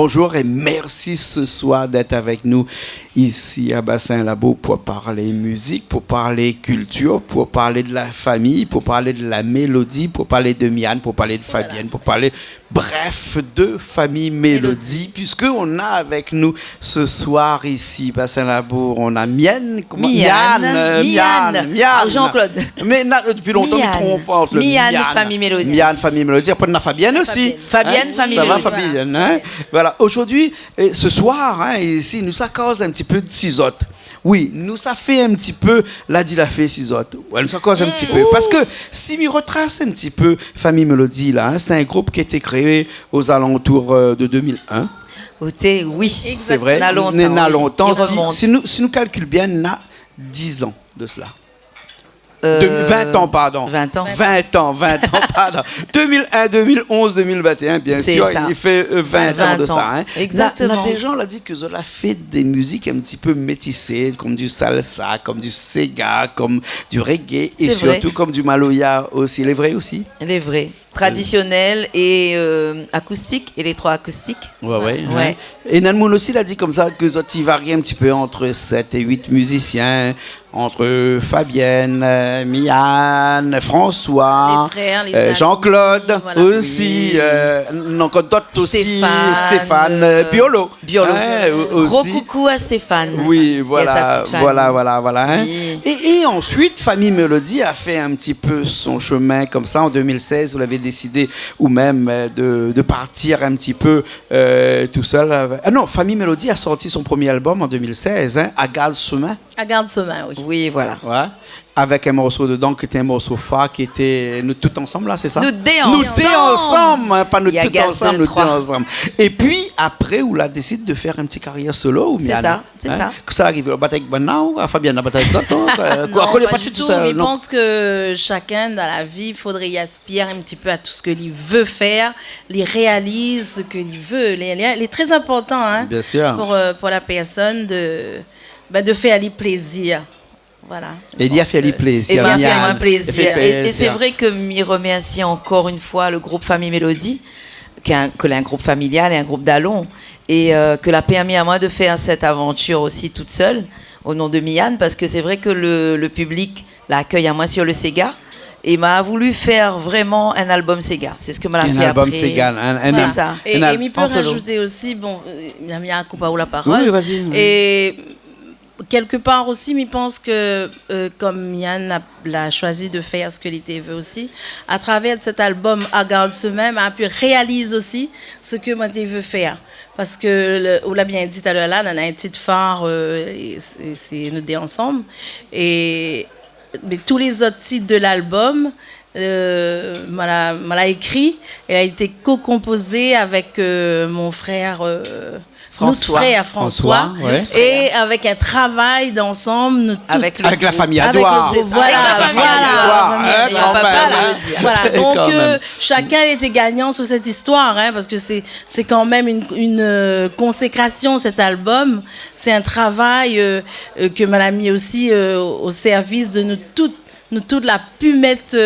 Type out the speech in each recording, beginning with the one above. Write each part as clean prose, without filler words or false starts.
bonjour et merci ce soir d'être avec nous ici à Bassin Labo pour parler musique, pour parler culture, pour parler de la famille, pour parler de la mélodie, pour parler de Miane, pour parler de Fabienne, pour parler, bref, de famille mélodie, puisqu'on a avec nous ce soir ici, Bassin Labo, on a Miane, Miane, Jean-Claude. Mais depuis longtemps, on trompe entre le Miane, famille mélodie. Miane, famille mélodie, après on a Fabienne aussi. Fabienne, famille mélodie. Ça va, Fabienne, hein? Voilà. Aujourd'hui, ce soir, hein, ici, nous ça cause un petit peu de cisotte. Oui, nous ça fait un petit peu la fait cisotte. Ouais, nous ça cause un petit peu. Parce que si on retrace un petit peu Famille Mélodie, là, hein, c'est un groupe qui a été créé aux alentours de 2001. Oui, c'est vrai. On a longtemps. Si nous calculons bien, on a 10 ans de cela. 20 ans, pardon. 20 ans, pardon. 2001, 2011, 2021, bien sûr, ça. Il fait 20 ans de ça. Hein. Exactement. Là, des gens l'ont dit que Zola fait des musiques un petit peu métissées, comme du salsa, comme du sega, comme du reggae, et surtout comme du maloya aussi. Les vrais aussi? Les vrais. Traditionnel et acoustique, électroacoustique. Ouais. Hein. Et Nanmoun aussi l'a dit comme ça que Zotti varie un petit peu entre 7 et 8 musiciens, entre Fabienne, Miane, François, Jean-Claude aussi, encore d'autres aussi, Stéphane, Biolo. Hein, gros coucou à Stéphane. Oui, voilà. Hein. Oui. Et ensuite, Famille Mélodie a fait un petit peu son chemin comme ça en 2016. Vous l'avez décidé ou même de partir un petit peu tout seul. Ah non, Famille Mélodie a sorti son premier album en 2016, hein, À Garde Chemin. À Garde Chemin, oui. Oui, voilà. Ouais. Avec un morceau dedans qui était un morceau phare, qui était nous tous ensemble, là, c'est ça? Nous ensemble, hein, pas nous tous ensemble, nous ensemble. Et puis, après, on a décidé de faire une petite carrière solo. C'est ça. Que ça arrive, la bataille avec Banao, Fabienne, la bataille avec toi. Non, pas du tout. Je pense que chacun dans la vie, il faudrait y aspirer un petit peu à tout ce qu'il veut faire, il réalise ce qu'il veut. Il est très important, hein, bien sûr, pour la personne de faire lui plaisir. Voilà. Et il y a fait plaisir. Et bien plaisir. Et c'est vrai que m'y remercie encore une fois le groupe Famille Mélodie, que un groupe familial et un groupe d'Allons, et que l'a permis à moi de faire cette aventure aussi toute seule, au nom de Miane, parce que c'est vrai que le public l'accueille à moi sur le Sega, et m'a voulu faire vraiment un album Sega. C'est ce que m'a fait après. Un album Sega. C'est ça. Et il peut rajouter aussi, il y a un coup à la parole. Oui, vas-y. Et quelque part aussi, je pense que comme Yann l'a choisi de faire ce que l'été veut aussi, à travers cet album À Garde Chemin, a pu réaliser aussi ce que moi veut faire. Parce que, on l'a bien dit tout à l'heure là, on a un titre phare, c'est nous deux ensemble. Mais tous les autres titres de l'album, m'a écrit, elle a été co-composée avec mon frère. François, et avec un travail d'ensemble avec la famille Adouard. Voilà, donc chacun était gagnant sur cette histoire, hein, parce que c'est quand même une consécration, cet album. C'est un travail que madame a mis aussi au service de nous toutes, la pu mettre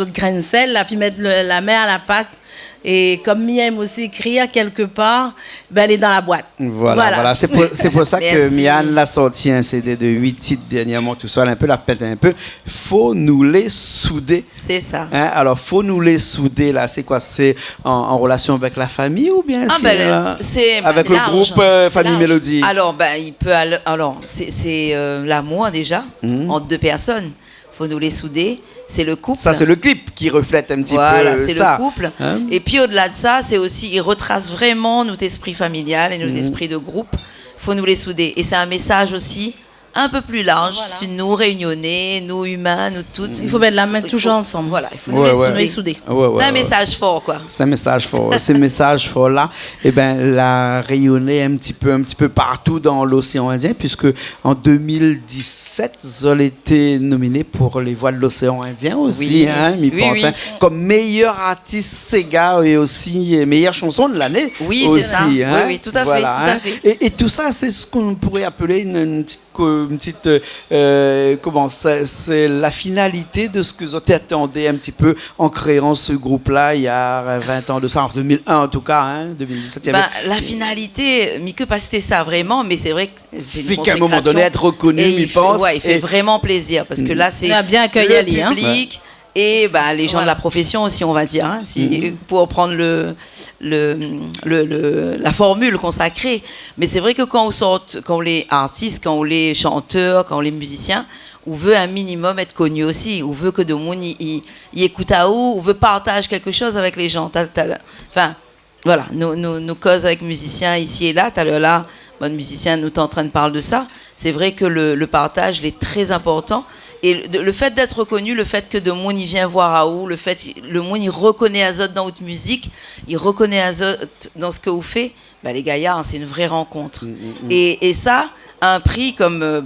autres graines de sel, la pu mettre la main à la pâte. Et comme Miane aussi écrire quelque part, elle est dans la boîte. Voilà. C'est pour ça que Miane l'a sorti un CD de 8 titres dernièrement, tout ça, un peu la pète un peu. Faut nous les souder. C'est ça. Hein? Alors, faut nous les souder, là. C'est quoi? C'est en relation avec la famille ou bien c'est avec le groupe Famille Mélodie? Alors, c'est l'amour déjà, entre deux personnes. Faut nous les souder. C'est le couple. Ça, c'est le clip qui reflète un petit peu ça. Voilà, c'est le couple. Hein? Et puis, au-delà de ça, c'est aussi, il retrace vraiment notre esprit familial et notre esprit de groupe. Il faut nous les souder. Et c'est un message aussi un peu plus large sur nous réunionnais, nous humains, nous toutes. Il faut mettre la main toujours ensemble. Voilà, il faut nous les souder. C'est un message fort, quoi. C'est un message fort. Ce message fort-là, l'a rayonné un petit peu partout dans l'océan Indien, puisque en 2017, Zol était nominé pour les Voix de l'océan Indien aussi, comme meilleur artiste Sega et aussi meilleure chanson de l'année. Oui, aussi, c'est ça. Hein? Oui, tout à fait. Et tout ça, c'est ce qu'on pourrait appeler une petite une petite comment c'est la finalité de ce que vous attendez un petit peu en créant ce groupe-là il y a 20 ans de ça, en 2001 en tout cas, hein, 2017. La finalité, Mickey, pas c'était ça vraiment, mais c'est vrai que c'est qu'à un moment donné être reconnu, il pense. Ouais, il fait vraiment plaisir parce que là c'est bien accueilli le public. Et les gens de la profession aussi, on va dire, hein, pour prendre la formule consacrée. Mais c'est vrai que quand on est artiste, quand on est chanteur, quand on est musicien, on veut un minimum être connu aussi. On veut que de monde y écoute à où, on veut partager quelque chose avec les gens. Enfin, voilà, nos causes avec musiciens ici et là. Tout à l'heure là, bon musicien, nous t'es en train de parler de ça. C'est vrai que le partage il est très important. Et le fait d'être reconnu, le fait que de monde il vient voir à où, le monde il reconnaît Azot dans votre musique, il reconnaît Azot dans ce que vous faites, les gaillards, c'est une vraie rencontre. Et ça, un prix comme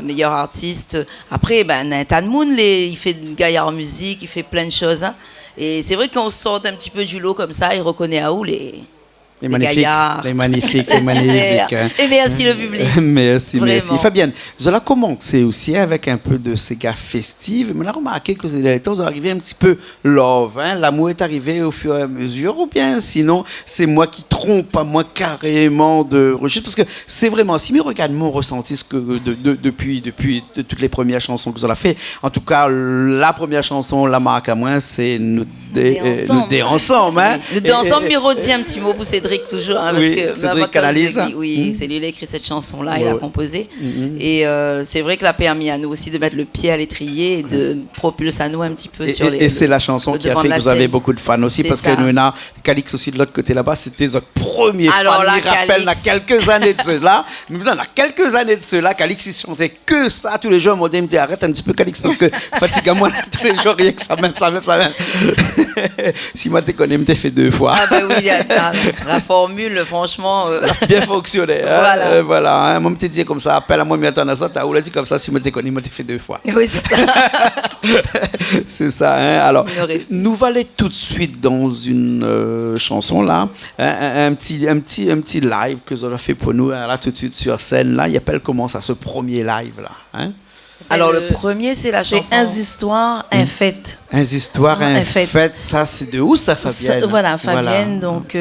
meilleur artiste. Après, Nathan Moon, il fait gaillard en musique, il fait plein de choses. Hein. Et c'est vrai qu'on sort un petit peu du lot comme ça, il reconnaît à où les magnifiques. Hein. Et merci le public. Merci. Fabienne, vous allez commencer aussi avec un peu de ces gars festifs. Mais on a remarqué que ces derniers temps, vous arrivez un petit peu love. Hein? L'amour est arrivé au fur et à mesure. Ou bien sinon, c'est moi qui trompe à moi carrément de rechute. Parce que c'est vraiment, si mes regards m'ont ressenti ce que depuis toutes les premières chansons que vous avez fait, en tout cas, la première chanson, la marque à moi, c'est Nous deux ensemble. Hein? Nous deux ensemble, Miro dit un petit mot pour Cédric toujours, hein, parce que Cédric Canalise. c'est lui qui a écrit cette chanson-là, il a composé. Et c'est vrai que l'a permis à nous aussi de mettre le pied à l'étrier et de propulser à nous un petit peu sur les. Et c'est la chanson qui a fait que vous avez beaucoup de fans aussi, parce que nous, on a Calix aussi de l'autre côté là-bas, c'était notre premier fan. Il rappelle, il y a quelques années de cela. Mais il y a quelques années de cela, Calix, il chantait que ça tous les jours. Moi, il me dit arrête un petit peu, Calix, parce que fatigue à moi tous les jours, rien que ça même. Si moi, tu connais, je t'ai fait 2 fois. Ah, oui, la formule, franchement. Bien fonctionné. Hein? Voilà. Hein? Moi, je te dis comme ça, appelle à moi, mais attends, ça, tu as dit comme ça, si moi, tu connais, moi, t'ai fait 2 fois. Oui, c'est ça. C'est ça. Hein? Alors, nous allons aller tout de suite dans une chanson, là. Un petit live que vous avez fait pour nous, là, tout de suite sur scène, là. Il appelle comment ça, ce premier live, là? Hein? Alors, le premier, c'est la chanson. C'est Un histoires, un fête. Un histoires, un fête. Ça, c'est de où, ça, Fabienne? Fabienne. Donc,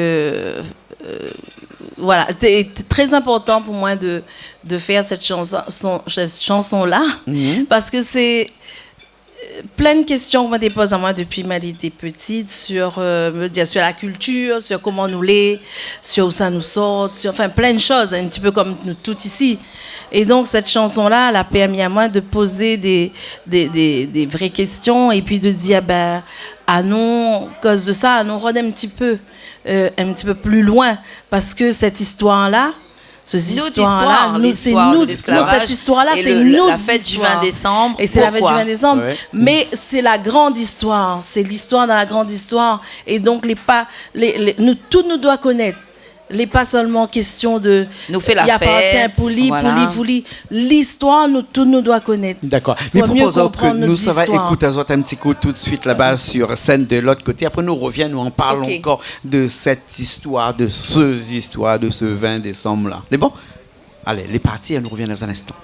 voilà. C'est très important pour moi de faire cette chanson-là. Parce que c'est plein de questions qu'on me dépose à moi depuis ma était petite sur la culture, sur comment nous l'est, sur où ça nous sort, plein de choses, un petit peu comme nous toutes ici. Et donc cette chanson-là, elle a permis à moi de poser des vraies questions et puis de dire à non, à cause de ça, à nous rendre un petit peu plus loin, parce que cette histoire-là, cette histoire-là, c'est la fête du 20 décembre. Et c'est la fête du 20 décembre. Mais c'est la grande histoire. C'est l'histoire dans la grande histoire. Et donc, tout nous doit connaître. Les pas seulement question de nous fait la fête, appartient pour lui. L'histoire, tout nous doit connaître. D'accord. Mais pour que nous, ça va écouter un petit coup tout de suite là-bas sur scène de l'autre côté. Après, nous reviens, nous en parlons encore de cette histoire, de ce 20 décembre-là. C'est bon? Allez, les parties, elle nous revient dans un instant.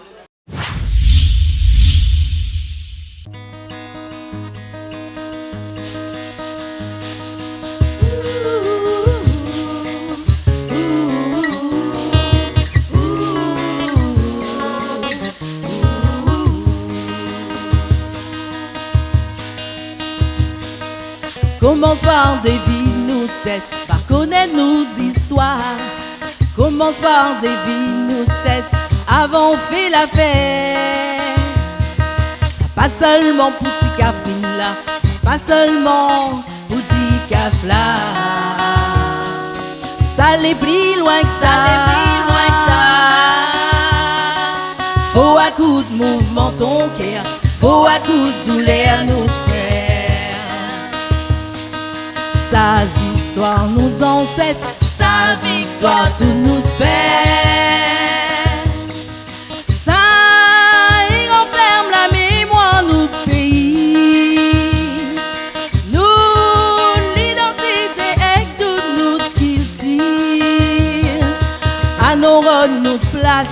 Commence par deviner tête, par connaître nos histoires. Commence par deviner tête, avant on fait la fête. C'est pas seulement pour petit cafrine là, c'est pas seulement pour petit caf là. Ça allait plus loin que ça, Faut à coup de mouvement ton cœur, faut à coup de douleur nous faire. Sa histoire, nos ancêtres, sa victoire, tout nous perd. Ça y renferme la mémoire, notre pays. Nous, l'identité et toute notre culture. À nos rôles, notre place,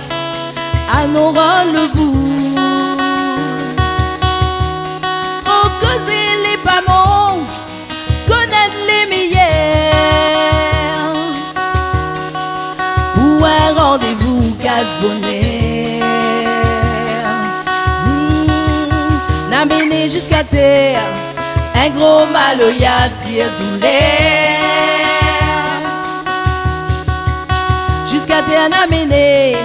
à nos rôles le bout. Faut causer les pas bons, connaître les meilleurs, pour un rendez-vous casse-bonnet. N'amener jusqu'à terre, un gros maloya tire tout l'air. Jusqu'à terre n'amener,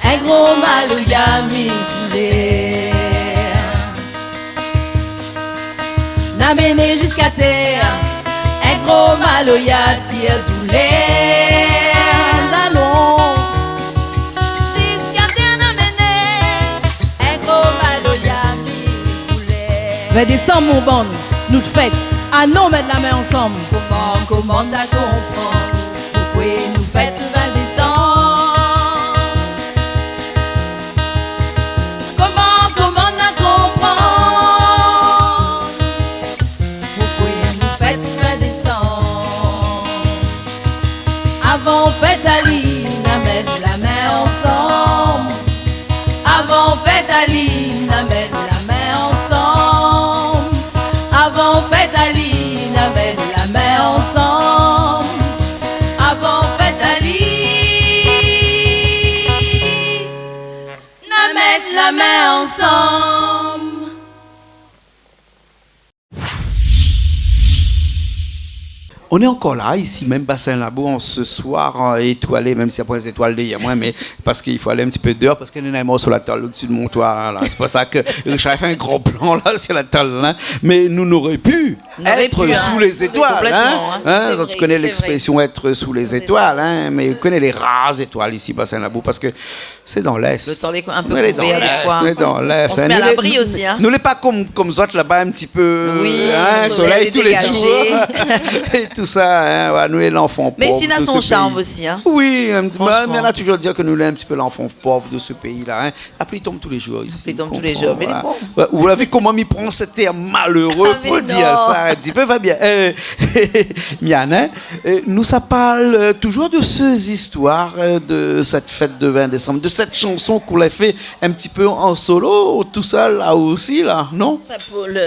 un gros maloya mi-coulé. N'amener jusqu'à terre, un gros maloya tire tout l'air. Allons. Jusqu'à terre n'amener, un gros maloya mi-coulé. 20 décembre, mon bon, nous te fêtes, à nous mettre la main ensemble. Comment t'as compris pourquoi nous fêtes le 20 décembre? Comment t'as compris pourquoi nous fêtes le 20 décembre? Avant fête Aline, à mettre la main ensemble. Avant fête Aline, à mettre la main ensemble. Avant fête Aline, à mettre la main ensemble. Avant fête Aline, à mettre la main ensemble. On est encore là, ici, même Bassin Labo, en ce soir étoilé, même s'il n'y a pas des étoiles il y a moins, mais parce qu'il faut aller un petit peu dehors, parce qu'il y en a un mort sur la table au-dessus de mon toit. Là. C'est pour ça que Richard a fait un gros plan là sur la table. Là. Mais nous n'aurions pu être sous les étoiles. Tu connais l'expression être sous les étoiles, hein, mais tu connais les rares étoiles ici, Bassin Labo, parce que c'est dans l'Est. Le temps est un peu couvert des fois. On est dans l'Est. On se met à l'abri aussi. Hein. Nous n'est pas comme autres là-bas, un petit peu. Oui, soleil tous les jours. Et tout ça, hein, ouais, nous, l'enfant pauvre. Mais ici, il a son charme aussi. Hein. Oui, mais on a toujours dit que nous, sommes un petit peu l'enfant pauvre de ce pays-là. Hein. La pluie tombe tous les jours ici. La pluie tombe tous les jours, mais voilà. bon. Vous l'avez comment m'y prend ce terme malheureux pour dire ça un petit peu, Fabien. Miane, hein? Nous, ça parle toujours de ces histoires de cette fête de 20 décembre, de cette chanson qu'on l'a fait un petit peu en solo, tout seul, là aussi, là, non?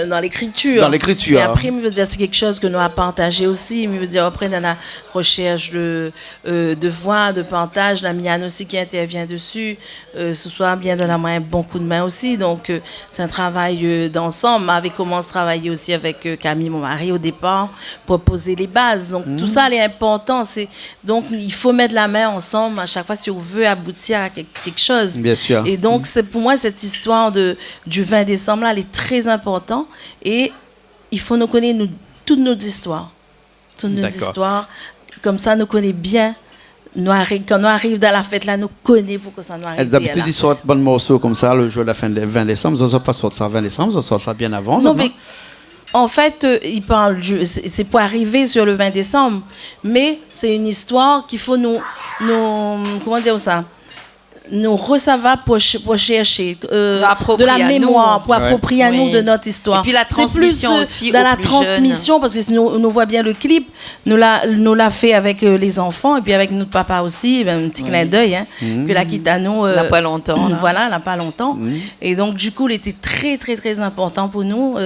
Dans l'écriture. Dans l'écriture. Et après, je veux dire, c'est quelque chose que nous avons partagé aussi. Je veux dire, après, dans la recherche de voix, de partage, la Miane aussi qui intervient dessus. Ce soir, bien de la main, bon coup de main aussi. Donc, c'est un travail d'ensemble. On avait commencé à travailler aussi avec Camille, mon mari, au départ, pour poser les bases. Donc, tout ça, est important. Donc, il faut mettre la main ensemble à chaque fois si on veut aboutir à quelque chose. Bien sûr. Et donc, pour moi, cette histoire du 20 décembre, là, elle est très importante. Et il faut nous connaître toutes nos histoires. Toutes nos histoires. Comme ça, nous connaissons bien. Quand nous arrivons dans la fête, là, nous connaissons pourquoi ça nous arrive. D'habitude, ils sortent bon morceau comme ça, le jour de la fin de 20 décembre. Ils ne sortent pas ça 20 décembre, ils sortent ça bien avant. Non, mais en fait, il parle, c'est pour arriver sur le 20 décembre. Mais c'est une histoire qu'il faut nous comment dire ça? Nous recevoir pour chercher de la mémoire, pour approprier à nous de notre histoire. Et puis la transmission plus, aussi dans la transmission, jeunes. Parce que nous voit bien le clip, nous l'a fait avec les enfants et puis avec notre papa aussi, un petit clin d'œil, hein, que la Kitano... il n'a pas longtemps. Voilà, il n'a pas longtemps. Et donc, du coup, il était très, très, très important pour nous.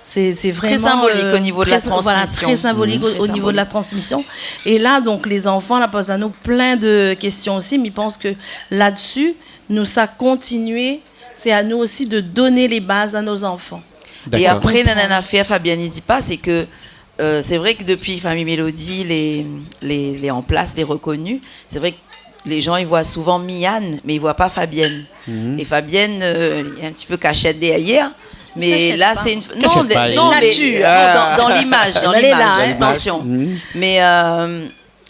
C'est vraiment... Très symbolique au niveau de la transmission. Voilà, très symbolique au niveau de la transmission. Et là, donc, les enfants, là, posent à nous plein de questions aussi, mais ils pensent que là-dessus, nous, ça continuer, c'est à nous aussi de donner les bases à nos enfants. Et après, Nanana Fia, Fabien n'y dit pas, c'est que c'est vrai que depuis Famille Mélodie, les en place, les reconnus, c'est vrai que les gens, ils voient souvent Miane, mais ils ne voient pas Fabienne. Et Fabienne, il est un petit peu cachette derrière. Mais là, c'est une... Non, mais dans l'image, attention. Mais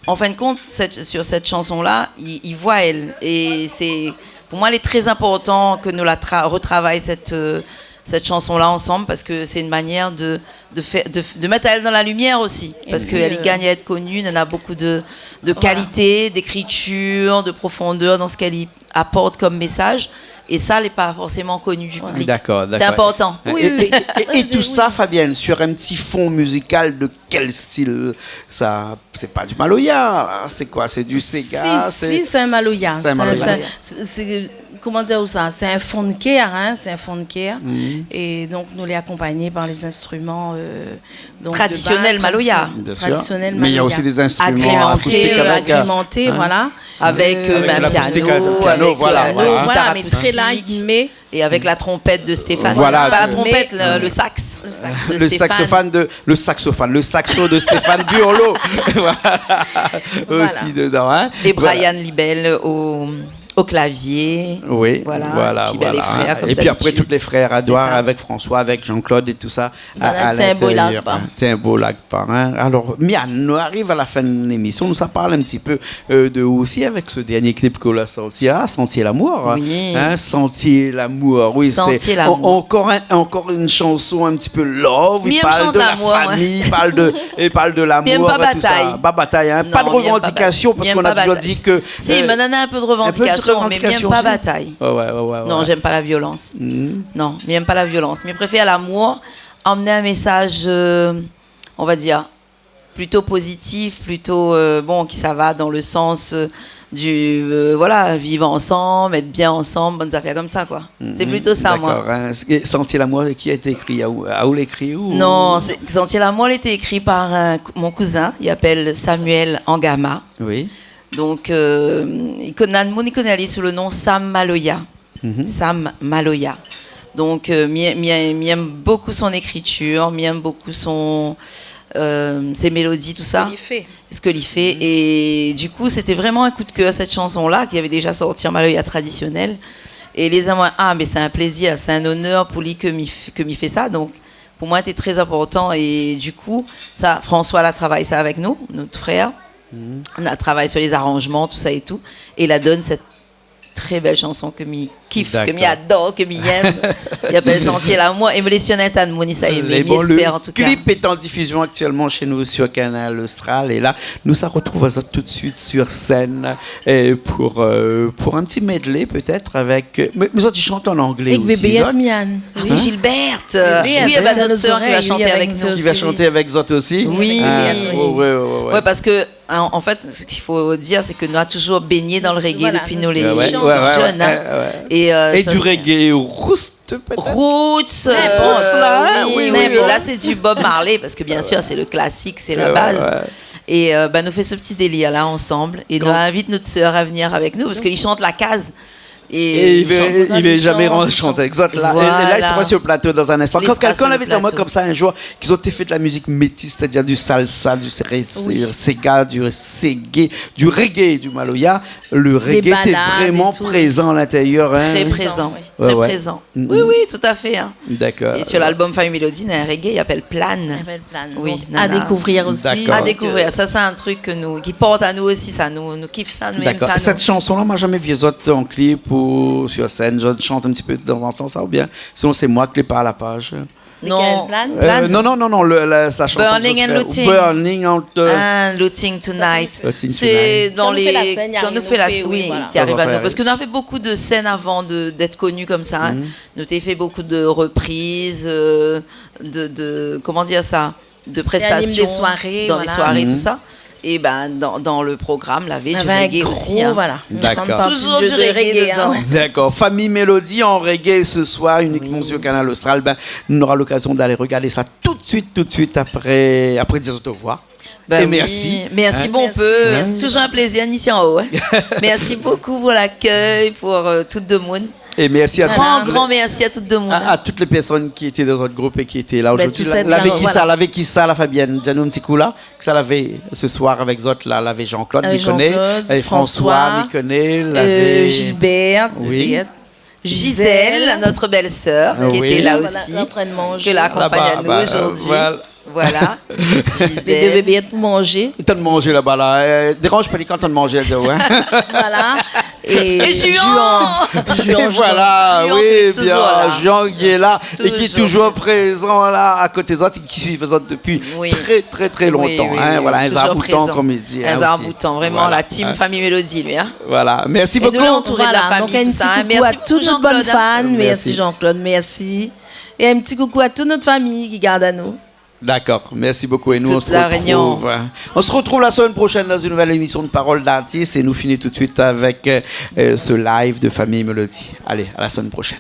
en fin de compte, sur cette chanson-là, il voit elle. Et c'est, pour moi, il est très important que nous retravaillions cette chanson-là ensemble, parce que c'est une manière de mettre elle dans la lumière aussi. Parce qu'elle y gagne à être connue, elle a beaucoup de qualité, d'écriture, de profondeur dans ce qu'elle y apporte comme message. Et ça, elle n'est pas forcément connue du public. D'accord. C'est important. Et tout ça, Fabienne, sur un petit fond musical de quel style? Ça, c'est pas du Maloya, c'est quoi? C'est du Sega? Si, c'est un Maloya. comment dire ça, c'est un fond de care, hein, c'est un fond de care. Et donc nous les accompagnés par les instruments donc traditionnels Maloya. Traditionnels Mais il y a aussi des instruments agrémentés, voilà. Avec un piano, voilà, mais très light, mais et avec la trompette de Stéphane. Voilà. C'est pas la trompette, le sax. Le saxo de Stéphane Burlot. Voilà. Aussi dedans. Hein. Et Brian Libel au clavier. Oui, voilà. Puis, les frères, et puis après, tous les frères à Douar, avec François, avec Jean-Claude et tout ça. C'est un beau lac. C'est un beau lac. Hein. Alors, Mian, on arrive à la fin de l'émission. Nous, ça parle un petit peu de aussi avec ce dernier clip qu'on a sorti, Sentier l'amour. Oui. Hein, Sentier l'amour. Oui, Sentier l'amour. Encore une chanson un petit peu love. Il parle de la famille, il parle de l'amour et tout ça. Pas bataille. Hein. Pas de revendication, parce qu'on a toujours dit que. Si, mais on a un peu de revendication. Mais j'aime pas bataille. Non, j'aime pas la violence. Non, j'aime pas la violence. Mais je préfère l'amour, emmener un message, on va dire, plutôt positif, plutôt qui ça va dans le sens du vivre ensemble, être bien ensemble, bonnes affaires comme ça, quoi. C'est plutôt ça, moi. Hein. Sentier l'amour, qui a été écrit à où l'écrit ou... Non, Sentier l'amour, il a été écrit par mon cousin, il s'appelle Samuel Angama. Oui. Donc, il connaît sous le nom Sam Maloya. Sam Maloya. Donc, j'aime beaucoup son écriture, j'aime beaucoup ses mélodies, tout ça. Ce qu'il fait. Et du coup, c'était vraiment un coup de cœur, cette chanson-là, qui avait déjà sorti en Maloya traditionnel. Et les amours, mais c'est un plaisir, c'est un honneur pour lui que m'y fait ça. Donc, pour moi, c'était très important. Et du coup, ça, François a travaillé ça avec nous, notre frère. On a travaillé sur les arrangements, tout ça et tout. Et il donne cette très belle chanson que m'y kiffe, que m'y adore, que m'y aime. Il appelle Sentier l'amour. Et me lessionnait à Mouni, ça aimé. Le en tout cas. Clip est en diffusion actuellement chez nous sur Canal Austral. Et là, nous ça retrouve tout de suite sur scène pour un petit medley peut-être avec. Mais autres, ils chantent en anglais avec aussi. bébé Mian. Oui, Gilberte. Oui, il y a notre sœur qui va chanter avec nous. Qui va chanter avec Zot aussi. Oui. Ouais, parce que en fait, ce qu'il faut dire, c'est que nous avons toujours baigné dans le reggae depuis nous les jeunes. Et du reggae roots, peut-être. Roots, oui. Mais là, c'est du Bob Marley, parce que bien sûr, c'est le classique, c'est la base. Et nous fait ce petit délire là ensemble. Et nous invite notre sœur à venir avec nous, parce qu'il chante la case. Et il va jamais chanter exact là. Voilà. Et là, il sera sur le plateau dans un instant. Quand quelqu'un avait dit à moi comme ça un jour qu'ils ont fait de la musique métisse, c'est-à-dire du salsa, du sega, du reggae, du maloya, le reggae était vraiment présent à l'intérieur. Hein. Très présent, très présent. Oui, tout à fait. Hein. D'accord. Et sur l'album Famille Mélodie, il y a un reggae, il appelle Plan. Oui, à découvrir aussi. À découvrir. Ça, c'est un truc qui porte à nous aussi. Ça nous kiffe ça, nous aime ça. Cette chanson-là, moi, jamais vu autres en clip sur scène, je chante un petit peu de temps en temps, ça ou bien sinon c'est moi qui l'ai pas à la page. Non, non, la chanson Burning and Looting. Burning and Looting Tonight. C'est dans les quand nous fait la scène, oui, tu arrives à nous parce que nous avons fait beaucoup de scènes avant d'être connus comme ça. Nous avons fait beaucoup de reprises, de comment dire ça, de prestations dans les soirées, tout ça. Et dans le programme, la veille du reggae aussi. Voilà. D'accord. Toujours du reggae dedans. D'accord. Famille Mélodie en reggae ce soir, uniquement sur Canal Austral. On aura l'occasion d'aller regarder ça tout de suite après dire au revoir. Et merci. Merci, bon peu. C'est toujours un plaisir, ici en haut. Merci beaucoup pour l'accueil, pour tout le monde. Et merci à grand merci à tout le monde. À toutes les personnes qui étaient dans notre groupe et qui étaient là aujourd'hui. L'avait qui ça, la Fabienne? Dis-nous un petit coup là. Que ça l'avait ce soir avec Zot, là, l'avait Jean-Claude, m'y connaît. Avec François, m'y connaît. Gilbert. Oui. Gisèle, notre belle-sœur, qui était là aussi. Qui l'accompagne à nous aujourd'hui. Voilà. Les deux bébés pour manger. Ils t'ont mangé là-bas, là. Dérange pas les quand t'as mangé, Voilà. Et Juan. Voilà, oui, bien. Juan qui est là et qui est toujours présent là à côté des autres et qui suit les autres depuis très longtemps. Voilà, un zabouton, comme il dit. Un zabouton, vraiment la team Famille Mélodie, lui. Voilà, merci beaucoup. Et nous l'entouré de la famille. Donc, un petit coucou à toutes nos bonnes fans. Merci Jean-Claude, merci. Et un petit coucou à toute notre famille qui garde à nous. D'accord, merci beaucoup. Et nous, on se retrouve la semaine prochaine dans une nouvelle émission de Paroles d'artistes. Et nous finissons tout de suite avec ce live de Famille Mélodie. Allez, à la semaine prochaine.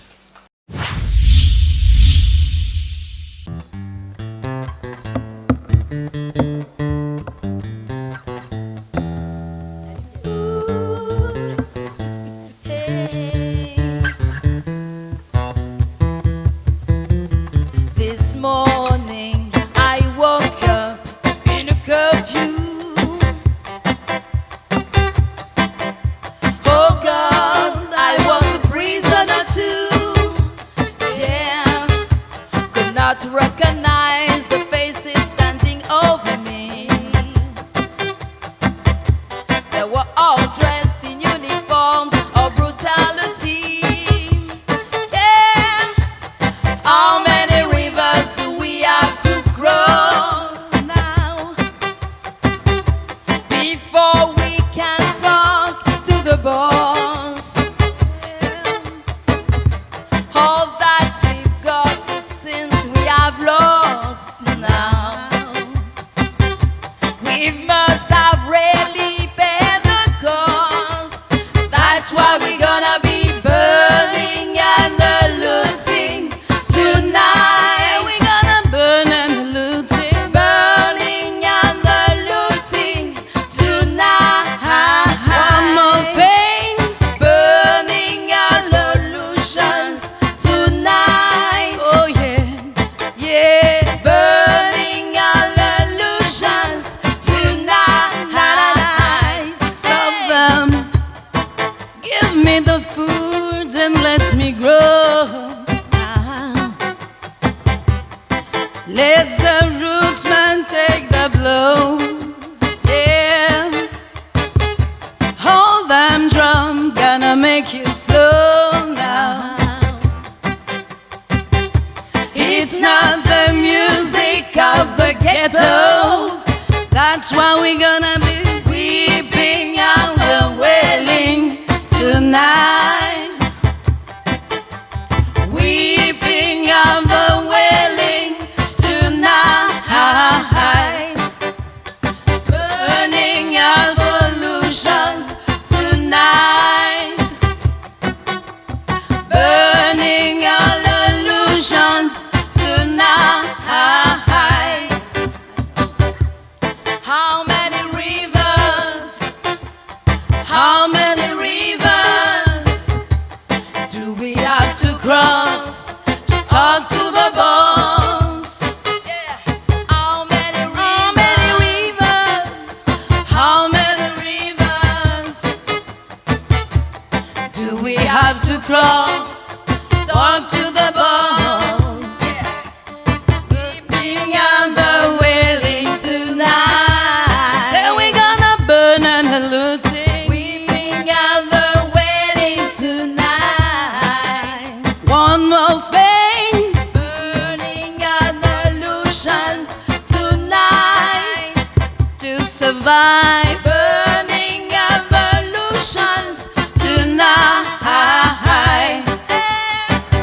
Survive burning evolutions tonight.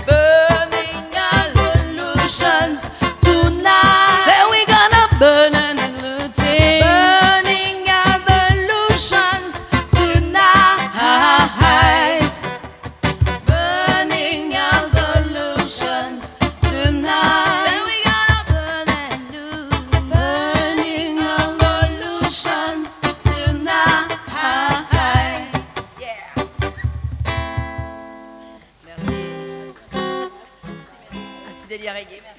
Burning evolutions tonight. Say we're gonna burn and looting. Burning evolutions tonight. Burning evolutions tonight. Say we gonna burn and loot. Burning evolutions tonight. Yeah. Merci. Un petit délire reggae, merci.